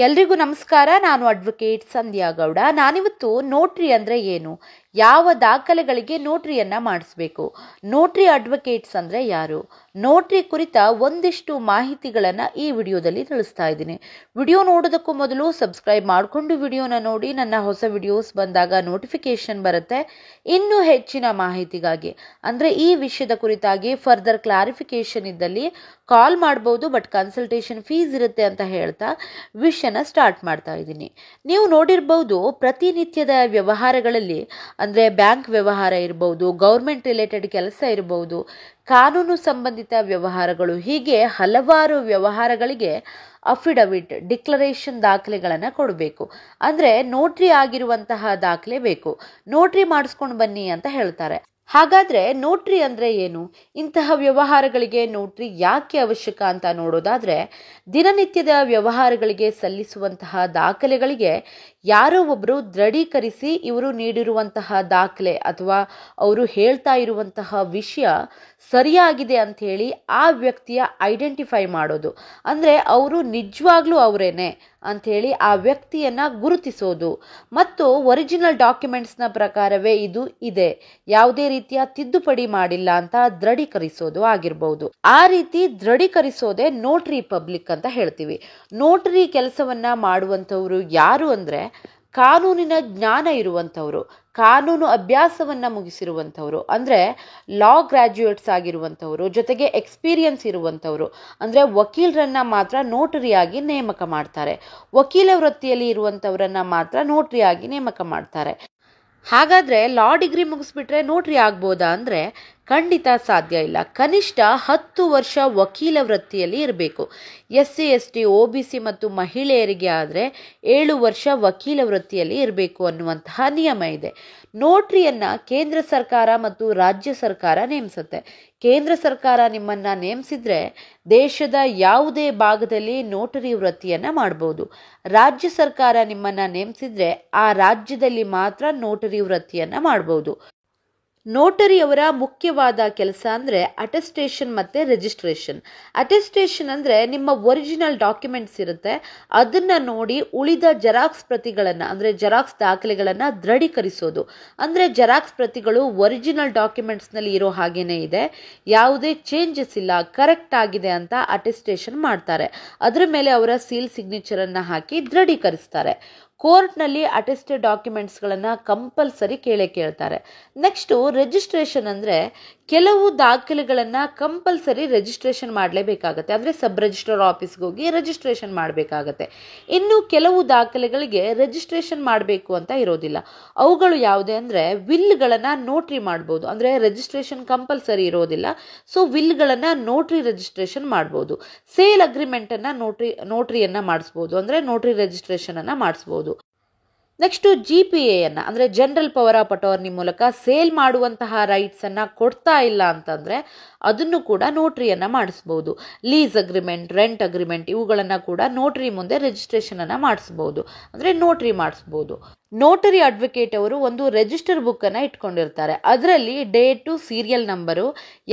ಎಲ್ರಿಗೂ ನಮಸ್ಕಾರ. ನಾನು ಅಡ್ವೊಕೇಟ್ ಸಂಧ್ಯಾ ಗೌಡ. ನಾನಿವತ್ತು ನೋಟ್ರಿ ಅಂದರೆ ಏನು, ಯಾವ ದಾಖಲೆಗಳಿಗೆ ನೋಟ್ರಿಯನ್ನ ಮಾಡಿಸ್ಬೇಕು, ನೋಟ್ರಿ ಅಡ್ವೊಕೇಟ್ಸ್ ಅಂದರೆ ಯಾರು, ನೋಟ್ರಿ ಕುರಿತ ಒಂದಿಷ್ಟು ಮಾಹಿತಿಗಳನ್ನು ಈ ವಿಡಿಯೋದಲ್ಲಿ ತಿಳಿಸ್ತಾ ಇದ್ದೀನಿ. ವಿಡಿಯೋ ನೋಡೋದಕ್ಕೂ ಮೊದಲು ಸಬ್ಸ್ಕ್ರೈಬ್ ಮಾಡಿಕೊಂಡು ವಿಡಿಯೋನ ನೋಡಿ. ನನ್ನ ಹೊಸ ವಿಡಿಯೋಸ್ ಬಂದಾಗ ನೋಟಿಫಿಕೇಶನ್ ಬರುತ್ತೆ. ಇನ್ನೂ ಹೆಚ್ಚಿನ ಮಾಹಿತಿಗಾಗಿ ಅಂದರೆ ಈ ವಿಷಯದ ಕುರಿತಾಗಿ ಫರ್ದರ್ ಕ್ಲಾರಿಫಿಕೇಶನ್ ಇದ್ದಲ್ಲಿ ಕಾಲ್ ಮಾಡ್ಬೋದು, ಬಟ್ ಕನ್ಸಲ್ಟೇಷನ್ ಫೀಸ್ ಇರುತ್ತೆ ಅಂತ ಹೇಳ್ತಾ ವಿಷಯನ ಸ್ಟಾರ್ಟ್ ಮಾಡ್ತಾ ಇದ್ದೀನಿ. ನೀವು ನೋಡಿರ್ಬೋದು, ಪ್ರತಿನಿತ್ಯದ ವ್ಯವಹಾರಗಳಲ್ಲಿ ಅಂದರೆ ಬ್ಯಾಂಕ್ ವ್ಯವಹಾರ ಇರ್ಬೋದು, ಗೌರ್ಮೆಂಟ್ ರಿಲೇಟೆಡ್ ಕೆಲಸ ಇರ್ಬೋದು, ಕಾನೂನು ಸಂಬಂಧಿತ ವ್ಯವಹಾರಗಳು, ಹೀಗೆ ಹಲವಾರು ವ್ಯವಹಾರಗಳಿಗೆ ಅಫಿಡವಿಟ್ ಡಿಕ್ಲರೇಷನ್ ದಾಖಲೆಗಳನ್ನು ಕೊಡಬೇಕು. ಅಂದರೆ ನೋಟ್ರಿ ಆಗಿರುವಂತಹ ದಾಖಲೆ ಬೇಕು. ನೋಟ್ರಿ ಮಾಡಿಸ್ಕೊಂಡು ಬನ್ನಿ ಅಂತ ಹೇಳ್ತಾರೆ. ಹಾಗಾದ್ರೆ ನೋಟ್ರಿ ಅಂದ್ರೆ ಏನು, ಇಂತಹ ವ್ಯವಹಾರಗಳಿಗೆ ನೋಟ್ರಿ ಯಾಕೆ ಅವಶ್ಯಕ ಅಂತ ನೋಡೋದಾದ್ರೆ, ದಿನನಿತ್ಯದ ವ್ಯವಹಾರಗಳಿಗೆ ಸಲ್ಲಿಸುವಂತಹ ದಾಖಲೆಗಳಿಗೆ ಯಾರೋ ಒಬ್ಬರು ದೃಢೀಕರಿಸಿ ಇವರು ನೀಡಿರುವಂತಹ ದಾಖಲೆ ಅಥವಾ ಅವರು ಹೇಳ್ತಾ ಇರುವಂತಹ ವಿಷಯ ಸರಿಯಾಗಿದೆ ಅಂತ ಹೇಳಿ ಆ ವ್ಯಕ್ತಿಯ ಐಡೆಂಟಿಫೈ ಮಾಡೋದು. ಅಂದರೆ ಅವರು ನಿಜವಾಗ್ಲೂ ಅವರೇನೆ ಅಂಥೇಳಿ ಆ ವ್ಯಕ್ತಿಯನ್ನು ಗುರುತಿಸೋದು ಮತ್ತು ಒರಿಜಿನಲ್ ಡಾಕ್ಯುಮೆಂಟ್ಸ್ನ ಪ್ರಕಾರವೇ ಇದು ಇದೆ, ಯಾವುದೇ ರೀತಿಯ ತಿದ್ದುಪಡಿ ಮಾಡಿಲ್ಲ ಅಂತ ದೃಢೀಕರಿಸೋದು ಆಗಿರ್ಬೋದು. ಆ ರೀತಿ ದೃಢೀಕರಿಸೋದೇ ನೋಟ್ರಿ ಪಬ್ಲಿಕ್ ಅಂತ ಹೇಳ್ತೀವಿ. ನೋಟ್ರಿ ಕೆಲಸವನ್ನ ಮಾಡುವಂಥವ್ರು ಯಾರು ಅಂದರೆ, ಕಾನೂನಿನ ಜ್ಞಾನ ಇರುವಂಥವ್ರು, ಕಾನೂನು ಅಭ್ಯಾಸವನ್ನ ಮುಗಿಸಿರುವಂಥವ್ರು, ಅಂದರೆ ಲಾ ಗ್ರಾಜ್ಯುಯೇಟ್ಸ್ ಆಗಿರುವಂಥವ್ರು, ಜೊತೆಗೆ ಎಕ್ಸ್ಪೀರಿಯನ್ಸ್ ಇರುವಂಥವ್ರು. ಅಂದರೆ ವಕೀಲರನ್ನ ಮಾತ್ರ ನೋಟರಿಯಾಗಿ ನೇಮಕ ಮಾಡ್ತಾರೆ. ವಕೀಲ ವೃತ್ತಿಯಲ್ಲಿ ಇರುವಂಥವ್ರನ್ನ ಮಾತ್ರ ನೋಟರಿಯಾಗಿ ನೇಮಕ ಮಾಡ್ತಾರೆ. ಹಾಗಾದರೆ ಲಾ ಡಿಗ್ರಿ ಮುಗಿಸ್ಬಿಟ್ರೆ ನೋಟ್ರಿ ಆಗ್ಬೋದಾ ಅಂದರೆ ಖಂಡಿತ ಸಾಧ್ಯ ಇಲ್ಲ. ಕನಿಷ್ಠ 10 ವರ್ಷ ವಕೀಲ ವೃತ್ತಿಯಲ್ಲಿ ಇರಬೇಕು. SC ST OBC ಮತ್ತು ಮಹಿಳೆಯರಿಗೆ ಆದರೆ 7 ವರ್ಷ ವಕೀಲ ವೃತ್ತಿಯಲ್ಲಿ ಇರಬೇಕು ಅನ್ನುವಂತಹ ನಿಯಮ ಇದೆ. ನೋಟ್ರಿಯನ್ನ ಕೇಂದ್ರ ಸರ್ಕಾರ ಮತ್ತು ರಾಜ್ಯ ಸರ್ಕಾರ ನೇಮಿಸುತ್ತೆ. ಕೇಂದ್ರ ಸರ್ಕಾರ ನಿಮ್ಮನ್ನ ನೇಮಿಸಿದ್ರೆ ದೇಶದ ಯಾವುದೇ ಭಾಗದಲ್ಲಿ ನೋಟರಿ ವೃತ್ತಿಯನ್ನ ಮಾಡಬಹುದು. ರಾಜ್ಯ ಸರ್ಕಾರ ನಿಮ್ಮನ್ನ ನೇಮಿಸಿದ್ರೆ ಆ ರಾಜ್ಯದಲ್ಲಿ ಮಾತ್ರ ನೋಟರಿ ವೃತ್ತಿಯನ್ನ ಮಾಡಬಹುದು. ನೋಟರಿಯವರ ಮುಖ್ಯವಾದ ಕೆಲಸ ಅಂದರೆ ಅಟೆಸ್ಟೇಷನ್ ಮತ್ತು ರಿಜಿಸ್ಟ್ರೇಷನ್. ಅಟೆಸ್ಟೇಷನ್ ಅಂದರೆ ನಿಮ್ಮ ಒರಿಜಿನಲ್ ಡಾಕ್ಯುಮೆಂಟ್ಸ್ ಇರುತ್ತೆ, ಅದನ್ನು ನೋಡಿ ಉಳಿದ ಜೆರಾಕ್ಸ್ ಪ್ರತಿಗಳನ್ನು ಅಂದರೆ ಜೆರಾಕ್ಸ್ ದಾಖಲೆಗಳನ್ನು ದೃಢೀಕರಿಸೋದು. ಅಂದರೆ ಜೆರಾಕ್ಸ್ ಪ್ರತಿಗಳು ಒರಿಜಿನಲ್ ಡಾಕ್ಯುಮೆಂಟ್ಸ್ನಲ್ಲಿ ಇರೋ ಹಾಗೇನೇ ಇದೆ, ಯಾವುದೇ ಚೇಂಜಸ್ ಇಲ್ಲ, ಕರೆಕ್ಟ್ ಆಗಿದೆ ಅಂತ ಅಟೆಸ್ಟೇಷನ್ ಮಾಡ್ತಾರೆ. ಅದರ ಮೇಲೆ ಅವರ ಸೀಲ್ ಸಿಗ್ನೇಚರನ್ನು ಹಾಕಿ ದೃಢೀಕರಿಸ್ತಾರೆ. ಕೋರ್ಟ್ನಲ್ಲಿ ಅಟೆಸ್ಟೆಡ್ ಡಾಕ್ಯುಮೆಂಟ್ಸ್ಗಳನ್ನು ಕಂಪಲ್ಸರಿ ಕೇಳ್ತಾರೆ. ನೆಕ್ಸ್ಟು ರಿಜಿಸ್ಟ್ರೇಷನ್ ಅಂದರೆ ಕೆಲವು ದಾಖಲೆಗಳನ್ನು ಕಂಪಲ್ಸರಿ ರಿಜಿಸ್ಟ್ರೇಷನ್ ಮಾಡಲೇಬೇಕಾಗತ್ತೆ. ಅಂದರೆ ಸಬ್ ರಿಜಿಸ್ಟ್ರಾರ್ ಆಫೀಸ್ಗೆ ಹೋಗಿ ರಿಜಿಸ್ಟ್ರೇಷನ್ ಮಾಡಬೇಕಾಗತ್ತೆ. ಇನ್ನು ಕೆಲವು ದಾಖಲೆಗಳಿಗೆ ರಿಜಿಸ್ಟ್ರೇಷನ್ ಮಾಡಬೇಕು ಅಂತ ಇರೋದಿಲ್ಲ. ಅವುಗಳು ಯಾವುದೇ ಅಂದರೆ ವಿಲ್ಗಳನ್ನು ನೋಟ್ರಿ ಮಾಡ್ಬೋದು. ಅಂದರೆ ರಿಜಿಸ್ಟ್ರೇಷನ್ ಕಂಪಲ್ಸರಿ ಇರೋದಿಲ್ಲ, ಸೊ ವಿಲ್ಗಳನ್ನು ನೋಟ್ರಿ ರಿಜಿಸ್ಟ್ರೇಷನ್ ಮಾಡ್ಬೋದು. ಸೇಲ್ ಅಗ್ರಿಮೆಂಟನ್ನು ನೋಟ್ರಿಯನ್ನು ಮಾಡಿಸ್ಬೋದು, ಅಂದರೆ ನೋಟ್ರಿ ರಿಜಿಸ್ಟ್ರೇಷನನ್ನು ಮಾಡಿಸ್ಬೋದು. ನೆಕ್ಸ್ಟು GPA ಅಂದರೆ ಜನರಲ್ ಪವರ್ ಆಫ್ ಅಟಾರ್ನಿ ಮೂಲಕ ಸೇಲ್ ಮಾಡುವಂತಹ ರೈಟ್ಸನ್ನು ಕೊಡ್ತಾ ಇಲ್ಲ ಅಂತಂದರೆ ಅದನ್ನು ಕೂಡ ನೋಟ್ರಿಯನ್ನು ಮಾಡಿಸ್ಬೋದು. ಲೀಸ್ ಅಗ್ರಿಮೆಂಟ್, ರೆಂಟ್ ಅಗ್ರಿಮೆಂಟ್ ಇವುಗಳನ್ನು ಕೂಡ ನೋಟ್ರಿ ಮುಂದೆ ರಿಜಿಸ್ಟ್ರೇಷನನ್ನು ಮಾಡಿಸ್ಬೋದು, ಅಂದರೆ ನೋಟ್ರಿ ಮಾಡಿಸ್ಬೋದು. ನೋಟರಿ ಅಡ್ವೊಕೇಟ್ ಅವರು ಒಂದು ರಿಜಿಸ್ಟರ್ ಬುಕ್ಕನ್ನು ಇಟ್ಕೊಂಡಿರ್ತಾರೆ. ಅದರಲ್ಲಿ ಡೇಟು, ಸೀರಿಯಲ್ ನಂಬರು,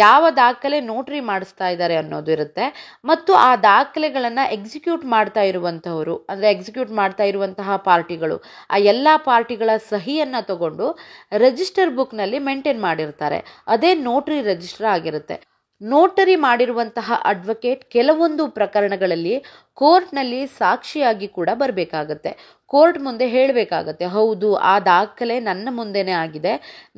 ಯಾವ ದಾಖಲೆ ನೋಟ್ರಿ ಮಾಡಿಸ್ತಾ ಇದ್ದಾರೆ ಅನ್ನೋದು ಇರುತ್ತೆ. ಮತ್ತು ಆ ದಾಖಲೆಗಳನ್ನು ಎಕ್ಸಿಕ್ಯೂಟ್ ಮಾಡ್ತಾ ಇರುವಂತಹವರು ಅಂದರೆ ಎಕ್ಸಿಕ್ಯೂಟ್ ಮಾಡ್ತಾ ಇರುವಂತಹ ಪಾರ್ಟಿಗಳು ಆ ಎಲ್ಲ ಪಾರ್ಟಿಗಳ ಸಹಿಯನ್ನು ತಗೊಂಡು ರಿಜಿಸ್ಟರ್ ಬುಕ್ನಲ್ಲಿ ಮೇಂಟೈನ್ ಮಾಡಿರ್ತಾರೆ. ಅದೇ ನೋಟ್ರಿ ರಿಜಿಸ್ಟರ್ ಆಗಿರುತ್ತೆ. ನೋಟರಿ ಮಾಡಿರುವಂತಹ ಅಡ್ವೊಕೇಟ್ ಕೆಲವೊಂದು ಪ್ರಕರಣಗಳಲ್ಲಿ ಕೋರ್ಟ್ನಲ್ಲಿ ಸಾಕ್ಷಿಯಾಗಿ ಕೂಡ ಬರಬೇಕಾಗತ್ತೆ. ಕೋರ್ಟ್ ಮುಂದೆ ಹೇಳಬೇಕಾಗತ್ತೆ, ಹೌದು ಆ ದಾಖಲೆ ನನ್ನ ಮುಂದೆನೇ ಆಗಿದೆ,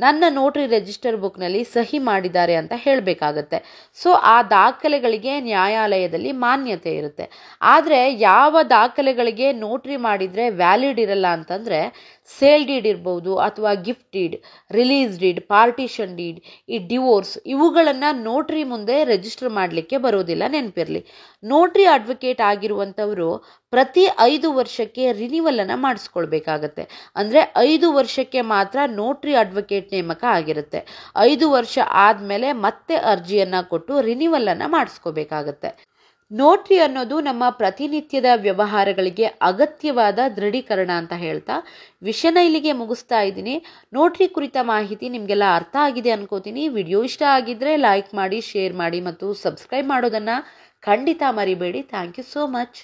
ನನ್ನ ನೋಟ್ರಿ ರಿಜಿಸ್ಟರ್ ಬುಕ್ನಲ್ಲಿ ಸಹಿ ಮಾಡಿದ್ದಾರೆ ಅಂತ ಹೇಳಬೇಕಾಗತ್ತೆ. ಸೊ ಆ ದಾಖಲೆಗಳಿಗೆ ನ್ಯಾಯಾಲಯದಲ್ಲಿ ಮಾನ್ಯತೆ ಇರುತ್ತೆ. ಆದರೆ ಯಾವ ದಾಖಲೆಗಳಿಗೆ ನೋಟ್ರಿ ಮಾಡಿದರೆ ವ್ಯಾಲಿಡ್ ಇರಲ್ಲ ಅಂತಂದರೆ ಸೇಲ್ ಡೀಡ್ ಇರ್ಬೋದು, ಅಥವಾ gift deed, release deed, partition deed, ಈ ಡಿವೋರ್ಸ್ ಇವುಗಳನ್ನು ನೋಟ್ರಿ ಮುಂದೆ ರಿಜಿಸ್ಟರ್ ಮಾಡಲಿಕ್ಕೆ ಬರೋದಿಲ್ಲ, ನೆನಪಿರಲಿ. ನೋಟ್ರಿ ಅಡ್ವೊಕೇಟ್ ಆಗಿರುವಂಥವರು ಪ್ರತಿ 5 ವರ್ಷಕ್ಕೆ ರಿನಿವಲ್ ಅನ್ನು ಮಾಡಿಸ್ಕೊಳ್ಬೇಕಾಗತ್ತೆ. ಅಂದರೆ 5 ವರ್ಷಕ್ಕೆ ಮಾತ್ರ ನೋಟ್ರಿ ಅಡ್ವೊಕೇಟ್ ನೇಮಕ ಆಗಿರುತ್ತೆ. 5 ವರ್ಷ ಆದಮೇಲೆ ಮತ್ತೆ ಅರ್ಜಿಯನ್ನು ಕೊಟ್ಟು ರಿನಿವಲ್ ಅನ್ನು ಮಾಡಿಸ್ಕೋಬೇಕಾಗತ್ತೆ. ನೋಟ್ರಿ ಅನ್ನೋದು ನಮ್ಮ ಪ್ರತಿನಿತ್ಯದ ವ್ಯವಹಾರಗಳಿಗೆ ಅಗತ್ಯವಾದ ದೃಢೀಕರಣ ಅಂತ ಹೇಳ್ತಾ ವಿಷಯನ ಇಲ್ಲಿಗೆ ಮುಗಿಸ್ತಾ ಇದ್ದೀನಿ. ನೋಟ್ರಿ ಕುರಿತ ಮಾಹಿತಿ ನಿಮಗೆಲ್ಲ ಅರ್ಥ ಆಗಿದೆ ಅನ್ಕೋತೀನಿ. ವಿಡಿಯೋ ಇಷ್ಟ ಆಗಿದ್ರೆ ಲೈಕ್ ಮಾಡಿ, ಶೇರ್ ಮಾಡಿ ಮತ್ತು ಸಬ್ಸ್ಕ್ರೈಬ್ ಮಾಡೋದನ್ನು ಖಂಡಿತ ಮರಿಬೇಡಿ. Thank you so much.